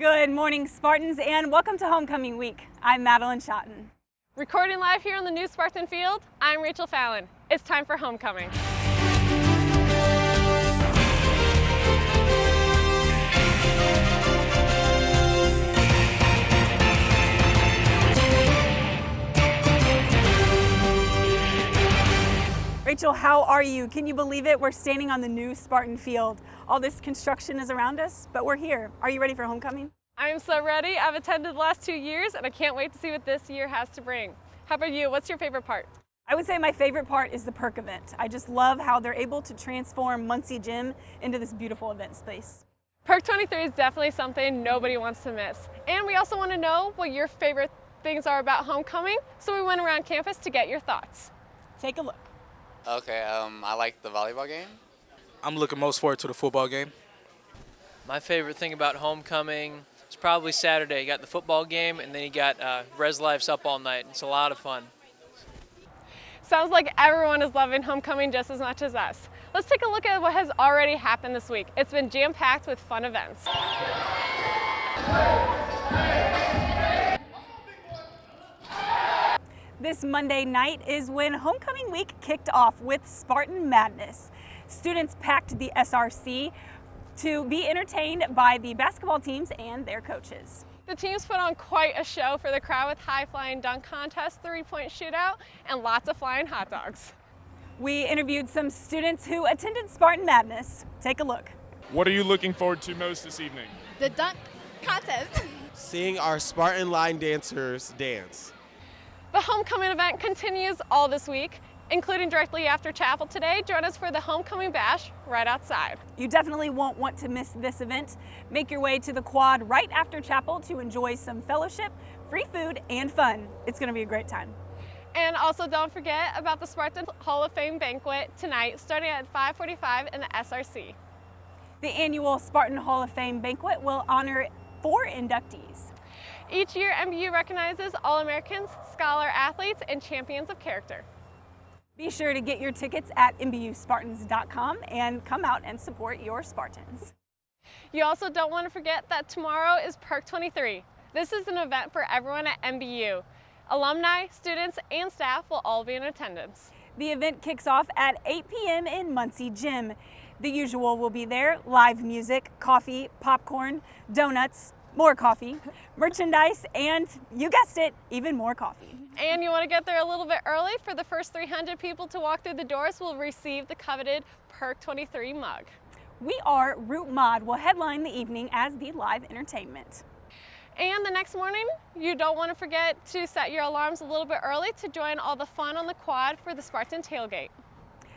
Good morning, Spartans, and welcome to Homecoming Week. I'm Madelyn Shotton. Recording live here on the new Spartan field, I'm Fallon. It's time for homecoming. Rachel, how are you? Can you believe it? We're standing on the new Spartan field. All this construction is around us, but we're here. Are you ready for homecoming? I'm so ready. I've attended the last 2 years and I can't wait to see what this year has to bring. How about you? What's your favorite part? I would say my favorite part is the perk event. I just love how they're able to transform Muncie Gym into this beautiful event space. Perk 23 is definitely something nobody wants to miss. And we also want to know what your favorite things are about homecoming, so we went around campus to get your thoughts. Take a look. Okay, I like the volleyball game. I'm looking most forward to the football game. My favorite thing about homecoming is probably Saturday. You got the football game, and then you got Res Life's up all night. It's a lot of fun. Sounds like everyone is loving homecoming just as much as us. Let's take a look at what has already happened this week. It's been jam-packed with fun events. This Monday night is when Homecoming Week kicked off with Spartan Madness. Students packed the SRC to be entertained by the basketball teams and their coaches. The teams put on quite a show for the crowd with high-flying dunk contests, three-point shootout, and lots of flying hot dogs. We interviewed some students who attended Spartan Madness. Take a look. What are you looking forward to most this evening? The dunk contest. Seeing our Spartan line dancers dance. The homecoming event continues all this week, including directly after chapel today. Join us for the homecoming bash right outside. You definitely won't want to miss this event. Make your way to the quad right after chapel to enjoy some fellowship, free food, and fun. It's going to be a great time. And also don't forget about the Spartan Hall of Fame banquet tonight, starting at 5:45 in the SRC. The annual Spartan Hall of Fame banquet will honor 4 inductees. Each year, MBU recognizes All-Americans, scholar athletes, and champions of character. Be sure to get your tickets at mbuspartans.com and come out and support your Spartans. You also don't want to forget that tomorrow is Perk 23. This is an event for everyone at MBU. Alumni, students, and staff will all be in attendance. The event kicks off at 8 p.m. in Muncie Gym. The usual will be there: live music, coffee, popcorn, donuts, more coffee, merchandise, and you guessed it, even more coffee. And you want to get there a little bit early. For the first 300 people to walk through the doors will receive the coveted Perk 23 mug. We Are Root Mod will headline the evening as the live entertainment. And the next morning, you don't want to forget to set your alarms a little bit early to join all the fun on the quad for the Spartan tailgate.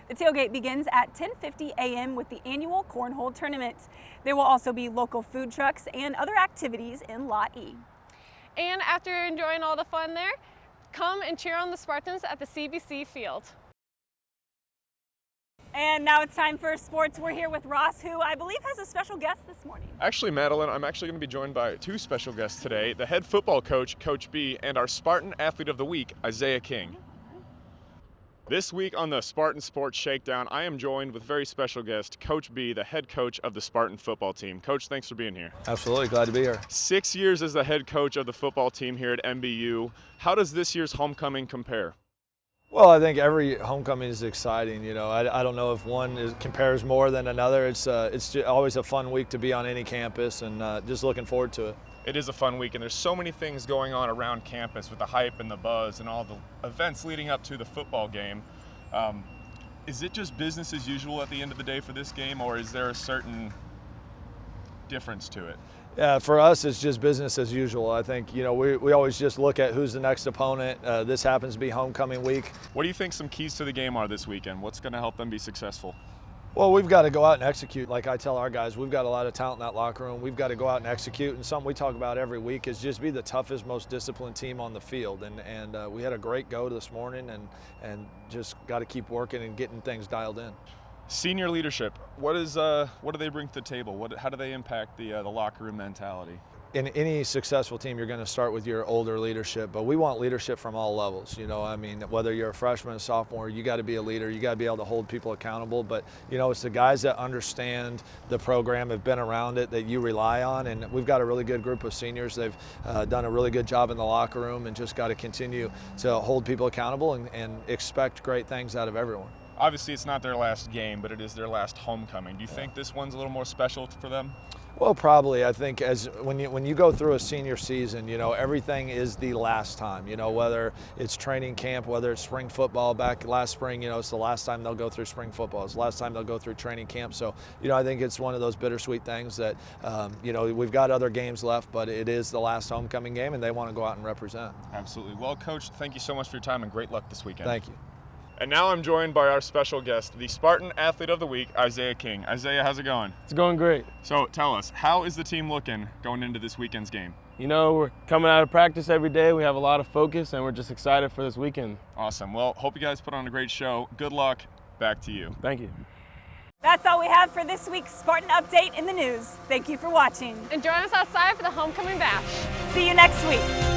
The tailgate begins at 10:50 a.m. with the annual Cornhole Tournament. There will also be local food trucks and other activities in Lot E. And after enjoying all the fun there, come and cheer on the Spartans at the CBC field. And now it's time for sports. We're here with Ross, who I believe has a special guest this morning. Actually, Madelyn, I'm actually going to be joined by 2 special guests today, the head football coach, Coach B, and our Spartan Athlete of the Week, Isaiah King. This week on the Spartan Sports Shakedown, I am joined with very special guest, Coach B, the head coach of the Spartan football team. Coach, thanks for being here. Absolutely, glad to be here. 6 years as the head coach of the football team here at MBU. How does this year's homecoming compare? Well, I think every homecoming is exciting. You know, I don't know if one compares more than another. It's just always a fun week to be on any campus, and just looking forward to it. It is a fun week, and there's so many things going on around campus with the hype and the buzz and all the events leading up to the football game. Is it just business as usual at the end of the day for this game, or is there a certain difference to it? Yeah, for us, it's just business as usual. I think, you know, we always just look at who's the next opponent. This happens to be homecoming week. What do you think some keys to the game are this weekend? What's going to help them be successful? Well, we've got to go out and execute. Like I tell our guys, we've got a lot of talent in that locker room. We've got to go out and execute. And something we talk about every week is just be the toughest, most disciplined team on the field. And we had a great go this morning, and just got to keep working and getting things dialed in. Senior leadership, what do they bring to the table? How do they impact the locker room mentality? in any successful team, you're going to start with your older leadership, but we want leadership from all levels. You know, I mean, whether you're a freshman, a sophomore, you got to be a leader. You got to be able to hold people accountable. But you know, it's the guys that understand the program, have been around it, that you rely on. And we've got a really good group of seniors. They've done a really good job in the locker room, and just got to continue to hold people accountable and expect great things out of everyone. Obviously, it's not their last game, but it is their last homecoming. Do you think this one's a little more special for them? Well, probably. I think when you go through a senior season, you know, everything is the last time. You know, whether it's training camp, whether it's spring football back last spring, you know, it's the last time they'll go through spring football. It's the last time they'll go through training camp. So, you know, I think it's one of those bittersweet things that, you know, we've got other games left, but it is the last homecoming game, and they want to go out and represent. Absolutely. Well, Coach, thank you so much for your time, and great luck this weekend. Thank you. And now I'm joined by our special guest, the Spartan Athlete of the Week, Isaiah King. Isaiah, how's it going? It's going great. So tell us, how is the team looking going into this weekend's game? You know, we're coming out of practice every day. We have a lot of focus, and we're just excited for this weekend. Awesome. Well, hope you guys put on a great show. Good luck. Back to you. Thank you. That's all we have for this week's Spartan Update in the news. Thank you for watching. And join us outside for the homecoming bash. See you next week.